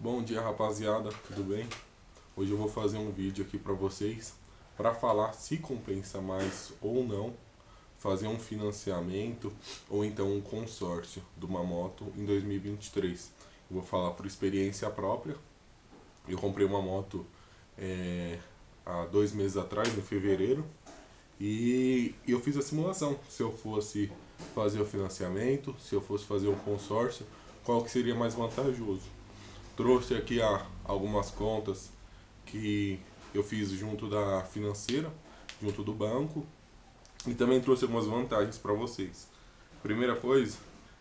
Bom dia, rapaziada, tudo bem? Hoje eu vou fazer um vídeo aqui para vocês para falar se compensa mais ou não fazer um financiamento ou então um consórcio de uma moto em 2023. Eu vou falar por experiência própria. Eu comprei uma moto há 2 meses atrás, em fevereiro, e eu fiz a simulação. Se eu fosse fazer o financiamento, se eu fosse fazer um consórcio, qual que seria mais vantajoso? Trouxe aqui algumas contas que eu fiz junto da financeira, junto do banco, e também trouxe algumas vantagens para vocês. Primeira coisa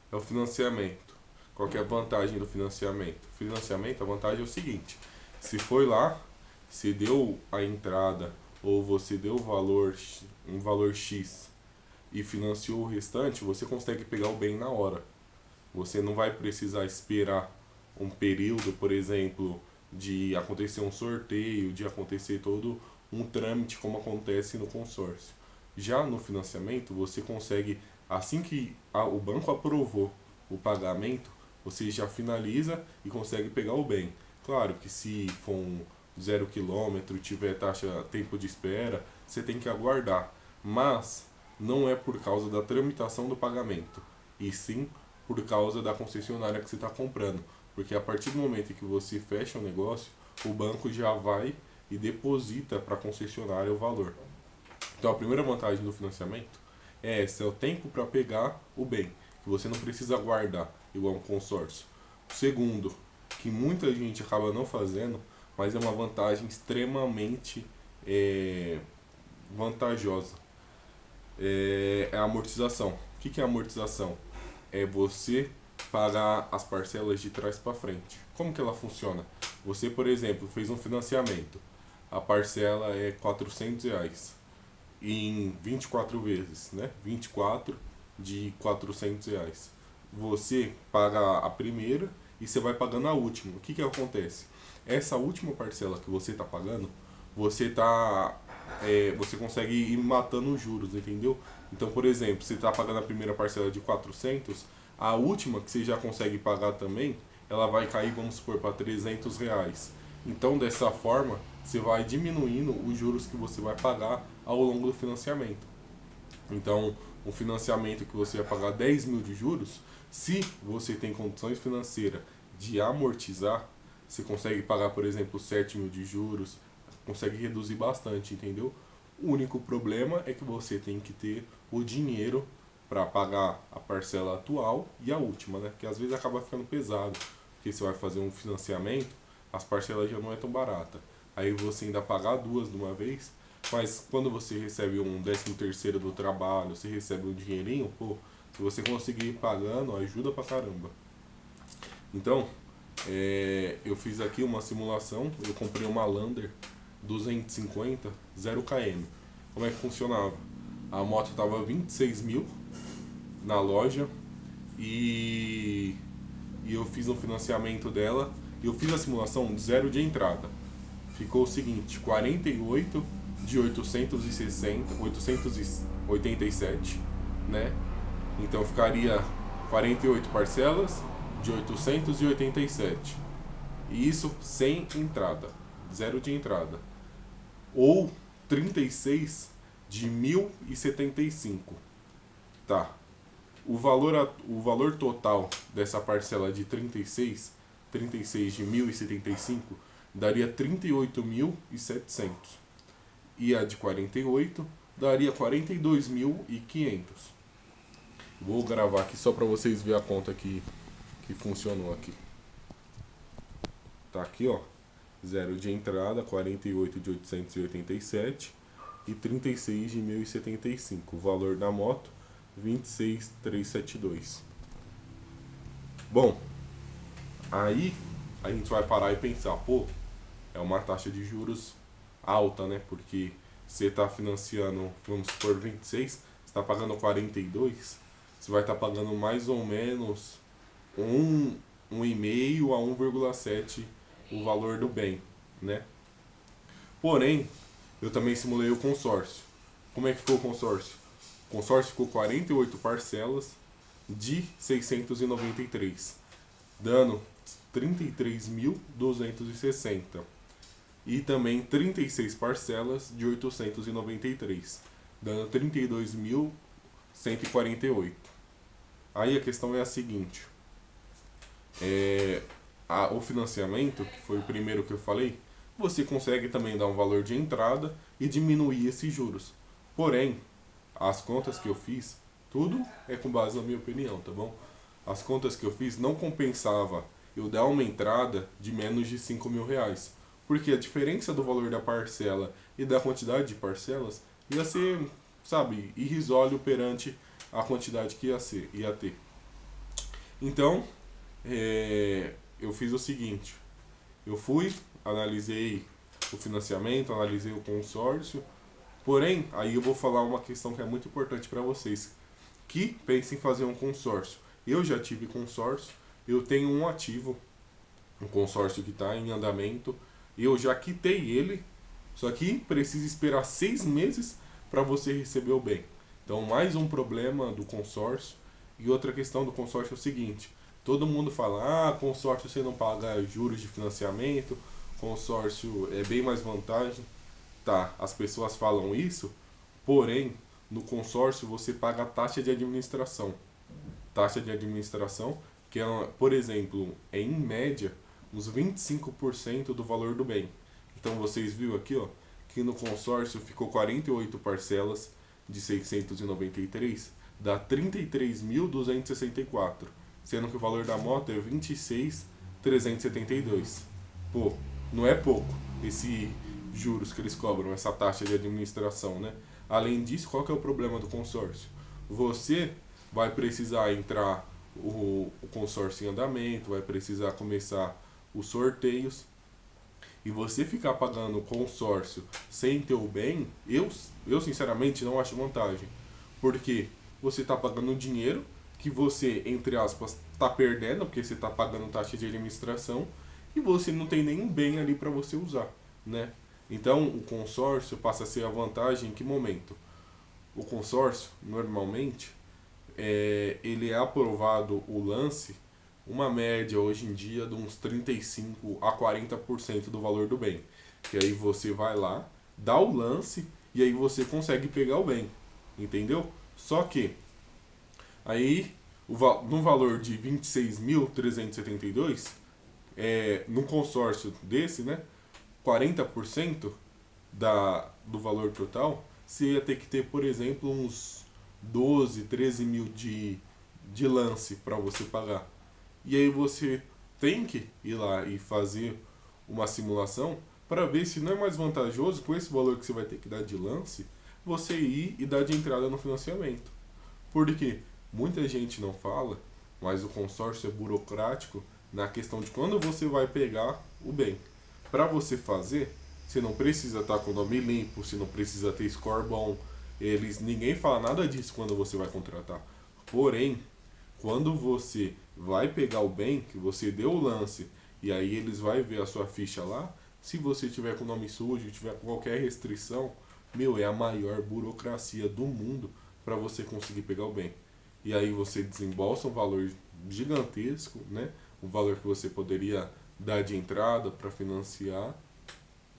é o financiamento. Qual que é a vantagem do financiamento? Financiamento, a vantagem é o seguinte: se foi lá, se deu a entrada ou você deu um valor X e financiou o restante, você consegue pegar o bem na hora. Você não vai precisar esperar um período, por exemplo, de acontecer um sorteio, de acontecer todo um trâmite como acontece no consórcio. Já no financiamento, você consegue, assim que o banco aprovou o pagamento, você já finaliza e consegue pegar o bem. Claro que se for um 0 km, tiver tempo de espera, você tem que aguardar. Mas não é por causa da tramitação do pagamento, e sim por causa da concessionária que você está comprando. Porque a partir do momento em que você fecha o negócio, o banco já vai e deposita para a concessionária o valor. Então a primeira vantagem do financiamento é essa, é o tempo para pegar o bem, que você não precisa guardar igual um consórcio. Segundo, que muita gente acaba não fazendo, mas é uma vantagem extremamente vantajosa, é a amortização. O que é a amortização? É você pagar as parcelas de trás para frente. Como que ela funciona? Você, por exemplo, fez um financiamento, a parcela é R$ 400 em 24 vezes, né? 24 de R$ 400. Você paga a primeira e você vai pagando a última. O que acontece? Essa última parcela que você está pagando, você consegue ir matando os juros, entendeu? Então, por exemplo, você está pagando a primeira parcela de 400, a última que você já consegue pagar também, ela vai cair, vamos supor, para R$ 300. Então, dessa forma, você vai diminuindo os juros que você vai pagar ao longo do financiamento. Então, um financiamento que você vai pagar 10 mil de juros, se você tem condições financeiras de amortizar, você consegue pagar, por exemplo, 7 mil de juros, consegue reduzir bastante, entendeu? O único problema é que você tem que ter o dinheiro para pagar a parcela atual e a última, né? Que às vezes acaba ficando pesado, porque você vai fazer um financiamento, as parcelas já não é tão barata. Aí você ainda pagar duas de uma vez, mas quando você recebe um 13º do trabalho, você recebe um dinheirinho, pô, se você conseguir ir pagando, ajuda pra caramba. Então, eu fiz aqui uma simulação, eu comprei uma Lander 250, 0 km. Como é que funcionava? A moto tava 26 mil na loja e eu fiz um financiamento dela e eu fiz a simulação de 0 de entrada. Ficou o seguinte: 48 de 887, né? Então ficaria 48 parcelas de 887. E isso sem entrada, 0 de entrada. Ou 36 de 1.075. Tá. O valor total dessa parcela de 36 de 1.075 daria 38.700. E a de 48 daria 42.500. Vou gravar aqui só para vocês verem a conta que funcionou aqui. Tá aqui, ó. 0 de entrada, 48 de 887 e 36 de 1.075. O valor da moto, 26.372. Bom, aí a gente vai parar e pensar, pô, é uma taxa de juros alta, né? Porque você está financiando, vamos supor, 26, você está pagando 42, você vai estar pagando mais ou menos 1,5 a 1,7 o valor do bem, né? Porém, eu também simulei o consórcio. Como é que ficou o consórcio? O consórcio ficou 48 parcelas de 693, dando 33.260 e também 36 parcelas de 893, dando 32.148. Aí a questão é a seguinte, o financiamento, que foi o primeiro que eu falei, você consegue também dar um valor de entrada e diminuir esses juros. Porém, as contas que eu fiz, tudo é com base na minha opinião, tá bom? As contas que eu fiz não compensava eu dar uma entrada de menos de 5 mil reais. Porque a diferença do valor da parcela e da quantidade de parcelas ia ser, sabe, irrisório perante a quantidade que ia ter. Então, eu fiz o seguinte, eu fui, analisei o financiamento, analisei o consórcio, porém, aí eu vou falar uma questão que é muito importante para vocês, que pensem em fazer um consórcio. Eu já tive consórcio, eu tenho um ativo, um consórcio que está em andamento, eu já quitei ele, só que precisa esperar 6 meses para você receber o bem. Então, mais um problema do consórcio. E outra questão do consórcio é o seguinte, todo mundo fala, consórcio você não paga juros de financiamento, consórcio é bem mais vantagem. Tá, as pessoas falam isso, porém, no consórcio você paga a taxa de administração. Taxa de administração, que é, por exemplo, é em média uns 25% do valor do bem. Então vocês viram aqui, ó, que no consórcio ficou 48 parcelas de 693, dá 33.264, sendo que o valor da moto é 26.372. Pô, não é pouco esse juros que eles cobram, essa taxa de administração, né? Além disso, qual que é o problema do consórcio? Você vai precisar entrar o consórcio em andamento, vai precisar começar os sorteios, e você ficar pagando o consórcio sem ter o bem, eu sinceramente não acho vantagem, porque você está pagando dinheiro que você, entre aspas, está perdendo, porque você está pagando taxa de administração, e você não tem nenhum bem ali para você usar, né? Então, o consórcio passa a ser a vantagem em que momento? O consórcio, normalmente, ele é aprovado o lance, uma média hoje em dia de uns 35 a 40% do valor do bem. Que aí você vai lá, dá o lance e aí você consegue pegar o bem, entendeu? Só que, aí, no valor de 26.372, num consórcio desse, né, 40% do valor total, você ia ter que ter, por exemplo, uns 12, 13 mil de lance para você pagar. E aí você tem que ir lá e fazer uma simulação para ver se não é mais vantajoso, com esse valor que você vai ter que dar de lance, você ir e dar de entrada no financiamento. Porque muita gente não fala, mas o consórcio é burocrático na questão de quando você vai pegar o bem. Para você fazer, você não precisa estar com o nome limpo, você não precisa ter score bom. Ninguém fala nada disso quando você vai contratar. Porém, quando você vai pegar o bem, que você deu o lance, e aí eles vão ver a sua ficha lá, se você tiver com o nome sujo, tiver com qualquer restrição, é a maior burocracia do mundo para você conseguir pegar o bem. E aí você desembolsa um valor gigantesco, né? Um valor que você poderia dar de entrada para financiar,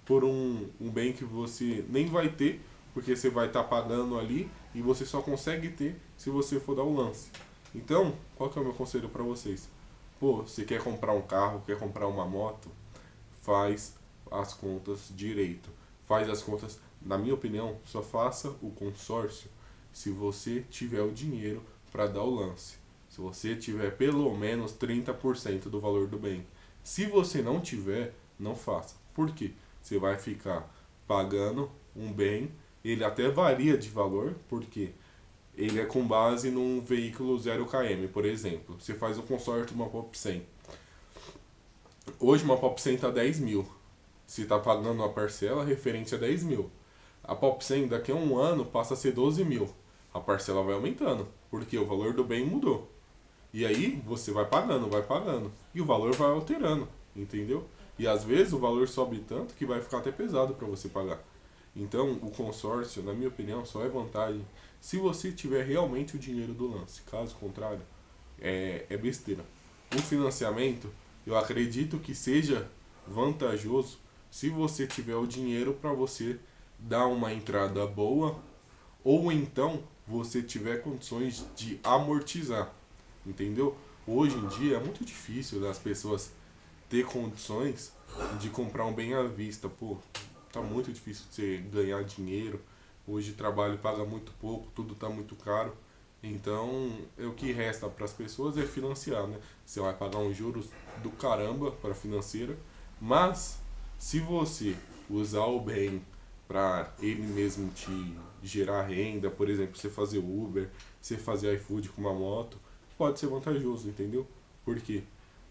por um bem que você nem vai ter, porque você vai estar pagando ali e você só consegue ter se você for dar o lance. Então, qual que é o meu conselho para vocês? Pô, você quer comprar um carro, quer comprar uma moto? Faz as contas direito. Faz as contas, na minha opinião, só faça o consórcio se você tiver o dinheiro para dar o lance. Se você tiver pelo menos 30% do valor do bem. Se você não tiver, não faça. Por quê? Você vai ficar pagando um bem, ele até varia de valor, porque ele é com base num veículo 0 km, por exemplo. Você faz o consórcio de uma Pop 100. Hoje uma Pop 100 está 10 mil. Você está pagando uma parcela referente a 10 mil. A Pop 100 daqui a um ano passa a ser 12 mil. A parcela vai aumentando, porque o valor do bem mudou. E aí você vai pagando, e o valor vai alterando, entendeu? E às vezes o valor sobe tanto que vai ficar até pesado para você pagar. Então o consórcio, na minha opinião, só é vantagem se você tiver realmente o dinheiro do lance. Caso contrário, é besteira. O financiamento Eu acredito que seja vantajoso se você tiver o dinheiro para você dar uma entrada boa ou então você tiver condições de amortizar, entendeu? Hoje em dia é muito difícil das pessoas ter condições de comprar um bem à vista, pô, tá muito difícil você ganhar dinheiro. Hoje o trabalho paga muito pouco, tudo tá muito caro. Então, o que resta para as pessoas é financiar, né? Você vai pagar uns juros do caramba para a financeira, mas se você usar o bem para ele mesmo te gerar renda, por exemplo, você fazer Uber, você fazer iFood com uma moto, pode ser vantajoso, entendeu? Por quê?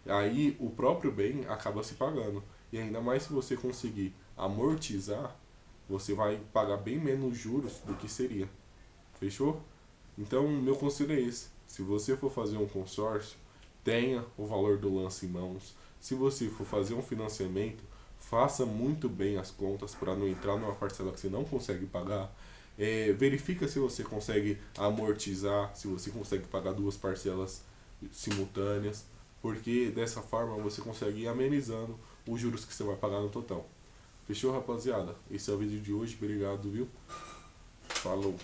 Aí o próprio bem acaba se pagando. E ainda mais se você conseguir amortizar, você vai pagar bem menos juros do que seria. Fechou? Então, meu conselho é esse. Se você for fazer um consórcio, tenha o valor do lance em mãos. Se você for fazer um financiamento, faça muito bem as contas para não entrar numa parcela que você não consegue pagar. Verifica se você consegue amortizar, se você consegue pagar duas parcelas simultâneas, porque dessa forma você consegue ir amenizando os juros que você vai pagar no total. Fechou, rapaziada? Esse é o vídeo de hoje. Obrigado, viu? Falou!